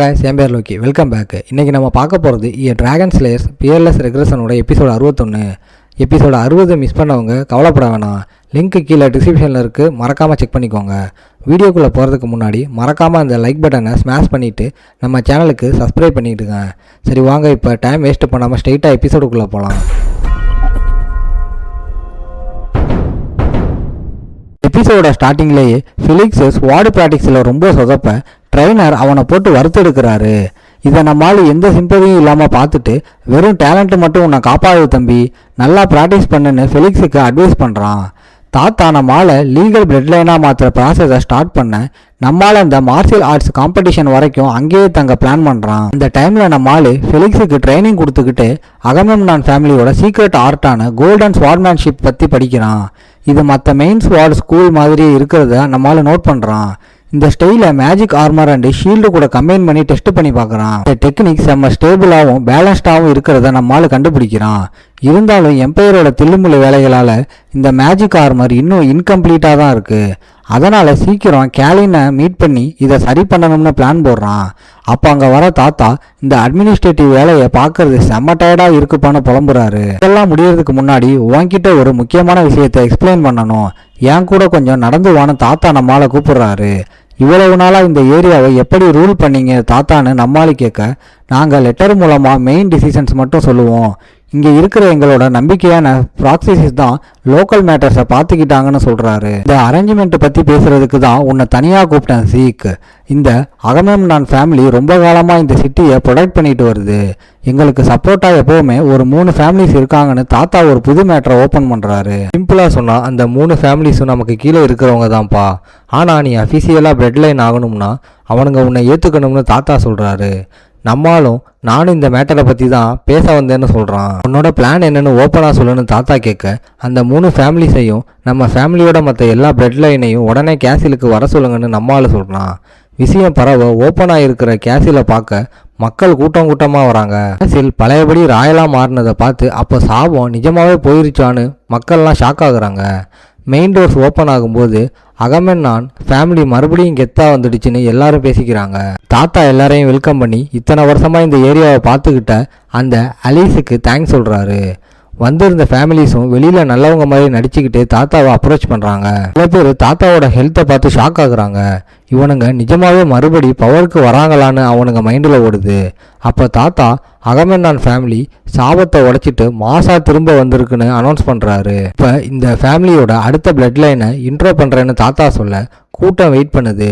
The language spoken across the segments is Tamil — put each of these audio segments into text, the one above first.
guys, என் பேர் லோக்கி. Welcome back. இன்றைக்கி நம்ம பார்க்க போகிறது டிராகன் ஸ்லேயர்ஸ் பியர்லெஸ் ரெக்ரெஷனோட எபிசோடு 61. எபிசோடு 60 மிஸ் பண்ணவங்க கவலைப்பட வேணாம். லிங்க் கீழே டிஸ்கிரிப்ஷனில் இருக்குது, மறக்காமல் செக் பண்ணிக்கோங்க. வீடியோக்குள்ளே போகிறதுக்கு முன்னாடி மறக்காமல் அந்த லைக் பட்டனை ஸ்மாஷ் பண்ணிவிட்டு நம்ம சேனலுக்கு சப்ஸ்கிரைப் பண்ணிவிடுங்க. சரி வாங்க, இப்போ டைம் வேஸ்ட் பண்ணாமல் ஸ்ட்ரெயிட்டாக எபிசோடுக்குள்ளே போகலாம். எபிசோட ஸ்டார்டிங்லேயே ஃபிலிக்ஸ் ஸ்குவாட் ப்ராக்டிக்ஸில் ரொம்ப சொதப்ப ட்ரைனர் அவனை போட்டு வறுத்தெடுக்கிறாரு. இதை நம்மால் எந்த சிம்பதியும் இல்லாமல் பார்த்துட்டு வெறும் டேலண்ட்டு மட்டும் உன்னை காப்பாது தம்பி, நல்லா ப்ராக்டிஸ் பண்ணுன்னு ஃபெலிக்ஸுக்கு அட்வைஸ் பண்ணுறான். தாத்தா நம்மால் லீகல் பிளட் லைனாக மாற்றுற ப்ராசஸை ஸ்டார்ட் பண்ண நம்மால் அந்த மார்ஷியல் ஆர்ட்ஸ் காம்படிஷன் வரைக்கும் அங்கேயே தங்க பிளான் பண்ணுறான். இந்த டைமில் நம்மால் ஃபெலிக்ஸுக்கு ட்ரைனிங் கொடுத்துக்கிட்டு அகமெம்னான் ஃபேமிலியோட சீக்ரெட் ஆர்ட்டான கோல்டன் ஸ்வார்ட்மேன்ஷிப் பற்றி படிக்கிறான். இது மற்ற மெயின் ஸ்வார்ட் ஸ்கூல் மாதிரி இருக்கிறத நம்மால் நோட் பண்ணுறான். இந்த ஸ்டைலை மேஜிக் ஆர்மர் அண்ட் ஷீல்டு கூட கம்பைன் பண்ணி டெஸ்ட் பண்ணி பார்க்குறான். இந்த டெக்னிக் செம்ம ஸ்டேபிளாகவும் பேலன்ஸ்டாகவும் இருக்கிறத நம்மால் கண்டுபிடிக்கிறான். இருந்தாலும் எம்பையரோட தில்லுமுள்ளு வேலைகளால் இந்த மேஜிக் ஆர்மர் இன்னும் இன்கம்ப்ளீட்டாக தான் இருக்குது. அதனால் சீக்கிரம் கேலினை மீட் பண்ணி இதை சரி பண்ணணும்னு பிளான் போடுறான். அப்போ அங்கே வர தாத்தா இந்த அட்மினிஸ்ட்ரேட்டிவ் வேலையை பார்க்கறது செம்ம டயர்டாக இருக்குப்பான்னு புலம்புறாரு. இதெல்லாம் முடியறதுக்கு முன்னாடி உன்கிட்ட ஒரு முக்கியமான விஷயத்தை எக்ஸ்பிளைன் பண்ணணும், என் கூட கொஞ்சம் நடந்து வான்னு தாத்தா நம்மால் கூப்பிடுறாரு. இவ்வளவு நாளாக இந்த ஏரியாவை எப்படி ரூல் பண்ணீங்க தாத்தான்னு நம்மால் கேட்க, நாங்கள் லெட்டர் மூலமாக மெயின் டிசிஷன்ஸ் மட்டும் சொல்லுவோம். இங்கே இருக்கிற எங்களோட நம்பிக்கையான ப்ராக்சிஸ் தான் லோக்கல் மேட்டர்ஸை பார்த்துக்கிட்டாங்கன்னு சொல்கிறாரு. இந்த அரேஞ்ச்மெண்ட்டை பற்றி பேசுகிறதுக்கு தான் உன்னை தனியாக கூப்பிட்டேன் சீக். இந்த அகமெம்னான் ஃபேமிலி ரொம்ப காலமாக இந்த சிட்டியை ப்ரொடெக்ட் பண்ணிட்டு வருது. எங்களுக்கு சப்போர்ட்டாக எப்போவுமே ஒரு 3 ஃபேமிலிஸ் இருக்காங்கன்னு தாத்தா ஒரு புது மேட்டரை ஓப்பன் பண்ணுறாரு. சிம்பிளாக சொன்னால் அந்த 3 ஃபேமிலிஸும் நமக்கு கீழே இருக்கிறவங்க தான்ப்பா. ஆனால் நீ அஃபிஷியலாக பிளட் லைன் ஆகணும்னா அவனுங்க உன்னை ஏற்றுக்கணும்னு தாத்தா சொல்கிறாரு. நம்மளும் நானும் இந்த மேட்டரை பற்றி தான் பேச வந்தேன்னு சொல்கிறான். உன்னோட பிளான் என்னென்னு ஓப்பனாக சொல்லுன்னு தாத்தா கேட்க, அந்த 3 ஃபேமிலிஸையும் நம்ம ஃபேமிலியோட மற்ற எல்லா பிளட் லைனையும் உடனே கேசிலுக்கு வர சொல்லுங்கன்னு நம்மளால் சொல்கிறான். விஷயம் பரவ ஓப்பனாக இருக்கிற கேசிலை பார்க்க மக்கள் கூட்டம் கூட்டமாக வராங்க. கேசில் பழையபடி ராயலாக மாறினதை பார்த்து அப்போ சாபம் நிஜமாகவே போயிருச்சான்னு மக்கள்லாம் ஷாக் ஆகுறாங்க. மெயின் டோர்ஸ் ஓப்பன் ஆகும்போது அகமெம்னான் ஃபேமிலி மறுபடியும் கெத்தா வந்துடுச்சுன்னு எல்லாரும் பேசிக்கிறாங்க. தாத்தா எல்லாரையும் வெல்கம் பண்ணி இத்தனை வருஷமாக இந்த ஏரியாவை பார்த்துக்கிட்ட அந்த அலீஸுக்கு தேங்க்ஸ் சொல்கிறாரு. வந்திருந்த ஃபேமிலிஸும் வெளியில் நல்லவங்க மாதிரி நடிச்சுக்கிட்டு தாத்தாவை அப்ரோச் பண்ணுறாங்க. சில பேர் தாத்தாவோட ஹெல்த்தை பார்த்து ஷாக் ஆகுறாங்க. இவனுங்க நிஜமாகவே மறுபடி பவருக்கு வராங்களான்னு அவனுங்க மைண்டில் ஓடுது. அப்போ தாத்தா அகமெம்னான் ஃபேமிலி சாபத்தை உடைச்சிட்டு மாசா திரும்ப வந்திருக்குன்னு அனௌன்ஸ் பண்ணுறாரு. இப்போ இந்த ஃபேமிலியோட அடுத்த பிளட் லைனை இன்ட்ரோ பண்ணுறேன்னு தாத்தா சொல்ல கூட்டம் வெயிட் பண்ணுது.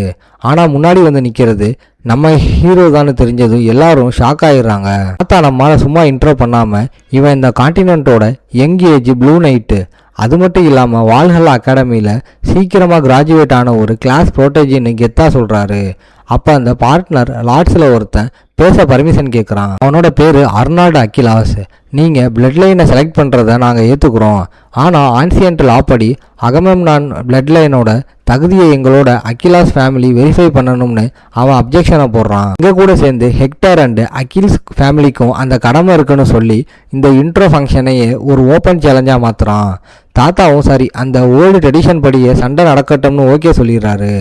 ஆனால் முன்னாடி வந்து நிற்கிறது நம்ம ஹீரோ தான் தெரிஞ்சதும் எல்லாரும் ஷாக் ஆகிடுறாங்க. தாத்தா நம்மளால் சும்மா இன்ட்ரோ பண்ணாமல் இவன் இந்த கான்டினென்ட்டோட யங் ஏஜ் ப்ளூ நைட்டு, அது மட்டும் இல்லாமல் வால்ஹல்லா அகாடமியில் சீக்கிரமாக கிராஜுவேட் ஆன ஒரு கிளாஸ் ப்ரோட்டேஜின்னு கெத்தா சொல்கிறாரு. அப்போ அந்த பார்ட்னர் லார்ட்ஸில் ஒருத்தன் பேச பர்மிஷன் கேட்குறான். அவனோட பேர் அர்னால்டு அக்கிலாஸ். நீங்கள் பிளட் லைனை செலக்ட் பண்ணுறத நாங்கள் ஏற்றுக்குறோம், ஆனால் ஆன்சியன்ட் லா படி அகமெம்னான் பிளட் லைனோட தகுதியை எங்களோட அக்கிலாஸ் ஃபேமிலி வெரிஃபை பண்ணணும்னு அவன் அப்ஜெக்ஷனை போடுறான். இங்கே கூட சேர்ந்து ஹெக்டர் அண்டு அகில்ஸ் ஃபேமிலிக்கும் அந்த கடமை இருக்குன்னு சொல்லி இந்த இன்ட்ரோ ஃபங்க்ஷனையே ஒரு ஓப்பன் சேலஞ்சாக மாற்றுறான். தாத்தாவும் சரி அந்த ஓல்டு ட்ரெடிஷன் படியே சண்டை நடக்கட்டும்னு ஓகே சொல்லிடுறாரு.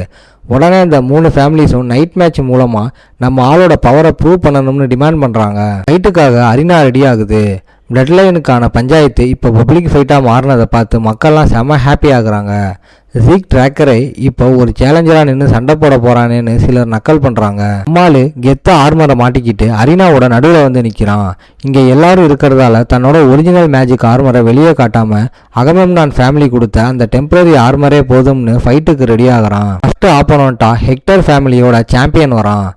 உடனே இந்த 3 ஃபேமிலிஸும் நைட் மேட்ச் மூலமாக நம்ம ஆளோட பவரை ப்ரூவ் பண்ணணும்னு டிமாண்ட் பண்ணுறாங்க. நைட்டுக்காக அரினா ரெடி ஆகுது. பிளட் லைனுக்கான பஞ்சாயத்து இப்போ பப்ளிக் ஃபைட்டாக மாறினதை பார்த்து மக்கள்லாம் செம்ம ஹாப்பி ஆகுறாங்க. ஜீக் ட்ராக்கரை இப்போ ஒரு சேலஞ்சராக நின்று சண்டை போட போகிறானேன்னு சிலர் நக்கல் பண்ணுறாங்க. அம்மாளு கெத்த ஆர்மரை மாட்டிக்கிட்டு அரினாவோட நடுவில் வந்து நிற்கிறான். இங்கே எல்லாரும் இருக்கிறதால தன்னோட ஒரிஜினல் மேஜிக் ஆர்மரை வெளியே காட்டாமல் அகமெம்னான் ஃபேமிலி கொடுத்த அந்த டெம்பரரி ஆர்மரே போதும்னு ஃபைட்டுக்கு ரெடி ஆகிறான். ஃபஸ்ட்டு ஆப்போனண்ட்டாக ஹெக்டர் ஃபேமிலியோட சாம்பியன் வரான்.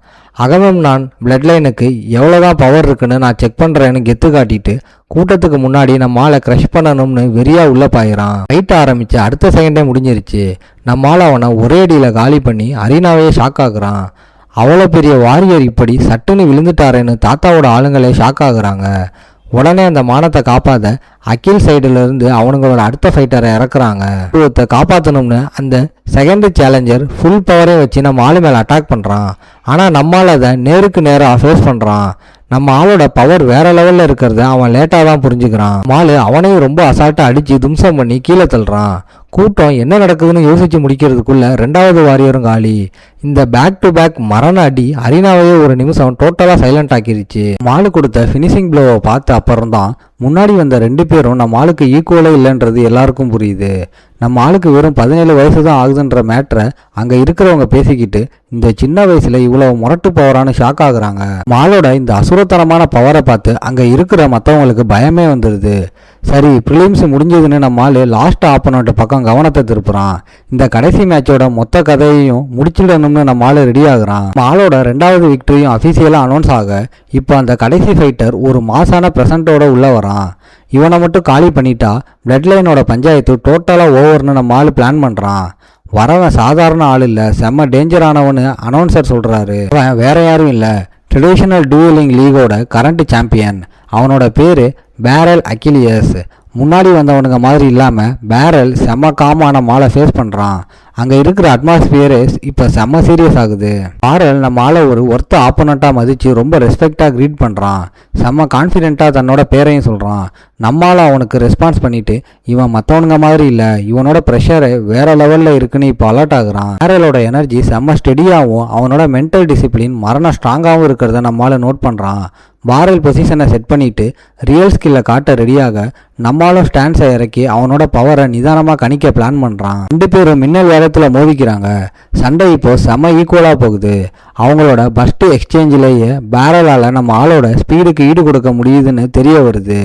அகமெம்னான் பிளட் லைனுக்கு எவ்வளோதான் பவர் இருக்குன்னு நான் செக் பண்ணுறேன்னு கெத்து காட்டிட்டு கூட்டத்துக்கு முன்னாடி நம்ம ஆளை க்ரஷ் பண்ணணும்னு வெறியா உள்ள பாயிறான். ஃபைட் ஆரம்பித்து அடுத்த செகண்டே முடிஞ்சிருச்சு. நம்ம ஆளை அவனை ஒரே அடியில் காலி பண்ணி அரினாவே ஷாக் ஆகுறான். அவ்வளோ பெரிய வாரியர் இப்படி சட்டுன்னு விழுந்துட்டாரேன்னு தாத்தாவோட ஆளுங்களே ஷாக் ஆகுறாங்க. உடனே அந்த மானத்தை காப்பாற்ற அகில் சைடுலேருந்து அவனுங்களோட அடுத்த ஃபைட்டரை இறக்குறாங்க. ஒருத்த காப்பாற்றணும்னு அந்த செகண்ட் சேலஞ்சர் ஃபுல் பவரே வச்சு நம்ம ஆளு மேலே அட்டாக் பண்ணுறான். ஆனால் நம்மளால் அதை நேருக்கு நேராக ஃபேஸ் பண்ணுறான். நம்ம ஆளோட பவர் வேற லெவலில் இருக்கிறத அவன் லேட்டாக தான் புரிஞ்சுக்கிறான். மாலு அவனையும் ரொம்ப அசால்ட்டாக அடித்து தும்சம் பண்ணி கீழே தள்ளுறான். கூட்டம் என்ன நடக்குதுன்னு யோசிச்சு முடிக்கிறதுக்குள்ள ரெண்டாவது வாரியரும் காலி. இந்த பேக் டு பேக் மரண அடி அரினாவையே ஒரு நிமிஷம் டோட்டலாக சைலண்ட் ஆக்கிருச்சு. மாலு கொடுத்த ஃபினிஷிங் ப்ளோவை பார்த்த அப்புறம் தான் முன்னாடி வந்த 2 பேரும் நம்ம ஆளுக்கு ஈக்குவலே இல்லைன்றது எல்லாருக்கும் புரியுது. நம்ம ஆளுக்கு வெறும் 17 வயசு தான் ஆகுதுன்ற மேட்ரை அங்கே இருக்கிறவங்க பேசிக்கிட்டு இந்த சின்ன வயசுல இவ்வளவு முரட்டு பவரானு ஷாக் ஆகுறாங்க. மாலோட இந்த அசுரத்தனமான பவரை பார்த்து அங்கே இருக்கிற மற்றவங்களுக்கு பயமே வந்துடுது. சரி, ப்ரிலிம்ஸ் முடிஞ்சதுன்னு நம்ம ஆளு லாஸ்ட் ஆப்பனண்ட் பக்கம் கவனத்தை திருப்புறான். இந்த கடைசி மேட்சோட மொத்த கதையையும் முடிச்சிடணும்னு நம்ம ஆளு ரெடி ஆகுறான். மாலோட 2வது விக்டரியும் அஃபீஷியலாக அனௌன்ஸ் ஆக இப்போ அந்த கடைசி ஃபைட்டர் ஒரு மாசான ப்ரெசண்டோட உள்ள வரான். இவனை மட்டும் காலி பண்ணிட்டா பிளட் லைனோட பஞ்சாயத்து டோட்டலாக ஓவர்னு நம்ம ஆளு பிளான் பண்ணுறான். வரவன் சாதாரண ஆள் இல்லை, செம்ம டேஞ்சரானவனு அனௌன்சர் சொல்கிறாரு. அவன் வேற யாரும் இல்லை, ட்ரெடிஷ்னல் டூவலிங் லீகோட கரண்ட் சாம்பியன். அவனோட பேர் பேரல் அக்கிலியஸ். முன்னாடி வந்தவனுங்க மாதிரி இல்லாமல் பேரல் செம்ம காமான மாலை ஃபேஸ் பண்ணுறான். அங்கே இருக்கிற அட்மாஸ்பியரே இப்போ செம்ம சீரியஸ் ஆகுது. பேரல் நம்ம ஆளை ஒரு ஒர்த்த ஆப்போனண்ட்டாக மதித்து ரொம்ப ரெஸ்பெக்டாக க்ரீட் பண்ணுறான். செம்ம கான்ஃபிடென்ட்டாக தன்னோட பேரையும் சொல்கிறான். நம்மளால் அவனுக்கு ரெஸ்பான்ஸ் பண்ணிவிட்டு இவன் மற்றவனுங்க மாதிரி இல்லை, இவனோட ப்ரெஷரு வேறு லெவலில் இருக்குன்னு இப்போ அலர்ட் ஆகுறான். பேரலோட எனர்ஜி செம்ம ஸ்டெடியாகவும் அவனோட மென்டல் டிசிப்ளின் மரணம் ஸ்ட்ராங்காகவும் இருக்கிறத நம்மளால் நோட் பண்ணுறான். பேரல் பொசிஷனை செட் பண்ணிவிட்டு ரியல் ஸ்கில்லை காட்ட ரெடியாக நம்மளும் ஸ்டாண்ட்ஸை இறக்கி அவனோட பவரை நிதானமாக கணிக்க பிளான் பண்ணுறான். 2 பேரும் மின்னல் வேகத்தில் மோதிக்கிறாங்க. சண்டை இப்போ செம ஈக்குவலாக போகுது. அவங்களோட பஸ்ட் எக்ஸ்சேஞ்சிலேயே பேரலால் நம்ம ஆளோட ஸ்பீடுக்கு ஈடு கொடுக்க முடியுதுன்னு தெரிய வருது.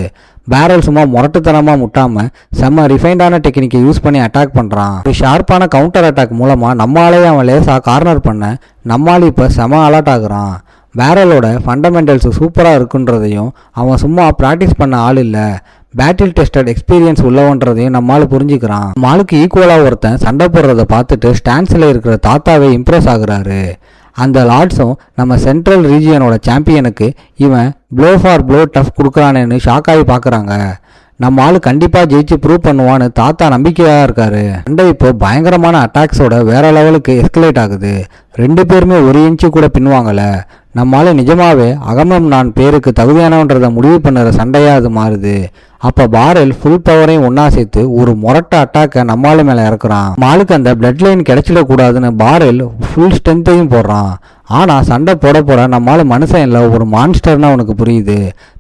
பேரல் சும்மா முரட்டுத்தனமாக முட்டாமல் செம்ம ரிஃபைண்டான டெக்னிக்கை யூஸ் பண்ணி அட்டாக் பண்ணுறான். ஒரு ஷார்ப்பான கவுண்டர் அட்டாக் மூலமாக நம்மளாலே அவன் லேசாக கார்னர் பண்ண நம்மளால் இப்போ செம அலர்ட் ஆகுறான். பேரலோட ஃபண்டமெண்டல்ஸ் சூப்பராக இருக்குன்றதையும் அவன் சும்மா ப்ராக்டிஸ் பண்ண ஆள் இல்லை, பேட்டில் டெஸ்டட் எக்ஸ்பீரியன்ஸ் உள்ளவன்றதையும் நம்மளால் புரிஞ்சுக்கிறான். நம்மளுக்கு ஈக்குவலாக ஒருத்தன் சண்டை போடுறத பார்த்துட்டு ஸ்டான்ஸில் இருக்கிற தாத்தாவே இம்ப்ரெஸ் ஆகுறாரு. அந்த லார்ட்ஸும் நம்ம சென்ட்ரல் ரீஜியனோட சாம்பியனுக்கு இவன் ப்ளோ ஃபார் ப்ளோ டஃப் கொடுக்குறானேன்னு ஷாக்காகி பார்க்குறாங்க. நம்ம ஆள் கண்டிப்பாக ஜெயிச்சு ப்ரூவ் பண்ணுவான்னு தாத்தா நம்பிக்கையாக இருக்காரு. சண்டை இப்போ பயங்கரமான அட்டாக்ஸோட வேற லெவலுக்கு எஸ்கலேட் ஆகுது. 2 பேருமே 1 இன்ச்சு கூட பின்வாங்கலை. நம்மளால நிஜமாவே அகமம்னான் பேருக்கு தகுதியானவன்றதை முடிவு பண்ணுற சண்டையாக அது மாறுது. அப்போ பேரல் ஃபுல் பவரையும் ஒன்றா சேர்த்து ஒரு முரட்ட அட்டாக்கை நம்மால் மேலே இறக்குறான். நம்மளுக்கு அந்த பிளட் லைன் கிடைச்சிடக்கூடாதுன்னு பேரல் ஃபுல் ஸ்ட்ரென்த்தையும் போடுறான். ஆனால் சண்டை போட நம்மளால மனுஷன் இல்லை, ஒரு மான்ஸ்டர்னு அவனுக்கு புரியுது.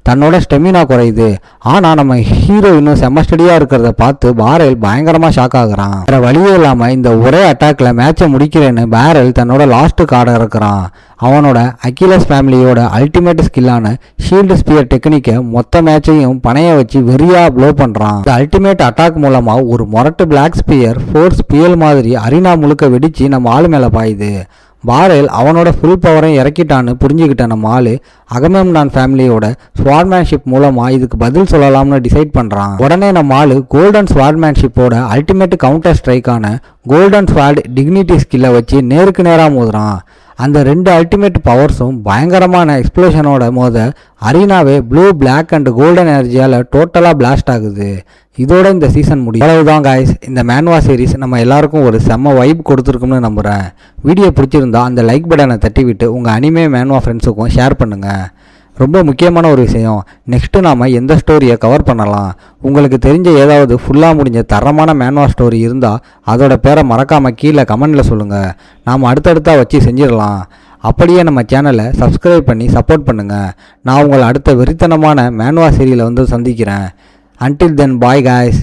தன்னோட ஸ்டெமினா குறையுது. ஆனால் நம்ம ஹீரோ இன்னும் செம்ம ஸ்டடியாக இருக்கிறத பார்த்து பேரல் பயங்கரமாக ஷாக் ஆகுறான். வேறு வழியே இல்லாமல் இந்த ஒரே அட்டாக்ல மேட்சை முடிக்கிறேன்னு பேரல் தன்னோட லாஸ்ட் கார்டை இறக்குறான். அவனோட அக்கிலஸ் ஃபேமிலியோட அல்டிமேட் ஸ்கில்லான ஷீல்டு ஸ்பியர் டெக்னிக்கை மொத்த மேட்சையும் பணைய வச்சு வெறியாக ப்ளோ பண்ணுறான். இந்த அல்டிமேட் அட்டாக் மூலமாக ஒரு மொரட்டு பிளாக் ஸ்பியர் ஃபோர்ஸ் புயல் மாதிரி அரினா முழுக்க வெடித்து நம்ம ஆள் மேலே பாயுது. பேரல் அவனோட ஃபுல் பவரையும் இறக்கிட்டான்னு புரிஞ்சுக்கிட்ட நம்ம ஆள் அகமெம்னான் ஃபேமிலியோட ஸ்வார்ட்மேன்ஷிப் மூலமாக இதுக்கு பதில் சொல்லலாம்னு டிசைட் பண்ணுறான். உடனே நம்ம ஆள் கோல்டன் ஸ்வார்ட்மேன்ஷிப்போட அல்டிமேட் கவுண்டர் ஸ்ட்ரைக்கான கோல்டன் ஸ்வார்ட் டிக்னிட்டி ஸ்கில்லை வச்சு நேருக்கு நேராக மோதுறான். அந்த 2 அல்டிமேட் பவர்ஸும் பயங்கரமான எக்ஸ்ப்ளோஷனோட மோத அரினாவே ப்ளூ, பிளாக் அண்ட் கோல்டன் எனர்ஜியால் டோட்டலாக பிளாஸ்ட் ஆகுது. இதோட இந்த சீசன் முடியும். அவ்வளவுதான் காய்ஸ், இந்த மேன்வா சீரிஸ் நம்ம எல்லாருக்கும் ஒரு செம்ம வைப் கொடுத்துருக்கும்னு நம்புகிறேன். வீடியோ பிடிச்சிருந்தா அந்த லைக் பட்டனை தட்டி விட்டு உங்கள் அனிமே மேன்வா ஃப்ரெண்ட்ஸுக்கும் ஷேர் பண்ணுங்கள். ரொம்ப முக்கியமான ஒரு விஷயம், நெக்ஸ்ட்டு நாம் எந்த ஸ்டோரியை கவர் பண்ணலாம்? உங்களுக்கு தெரிஞ்ச ஏதாவது ஃபுல்லாக முடிஞ்ச தரமான மேன்வா ஸ்டோரி இருந்தால் அதோட பேரை மறக்காமல் கீழே கமெண்டில் சொல்லுங்கள். நாம் அடுத்தடுத்தா வச்சு செஞ்சிடலாம். அப்படியே நம்ம சேனலை சப்ஸ்கிரைப் பண்ணி சப்போர்ட் பண்ணுங்கள். நான் உங்களை அடுத்த வெறித்தனமான மேன்வா சீரியலை வந்து சந்திக்கிறேன். Until then, bye guys.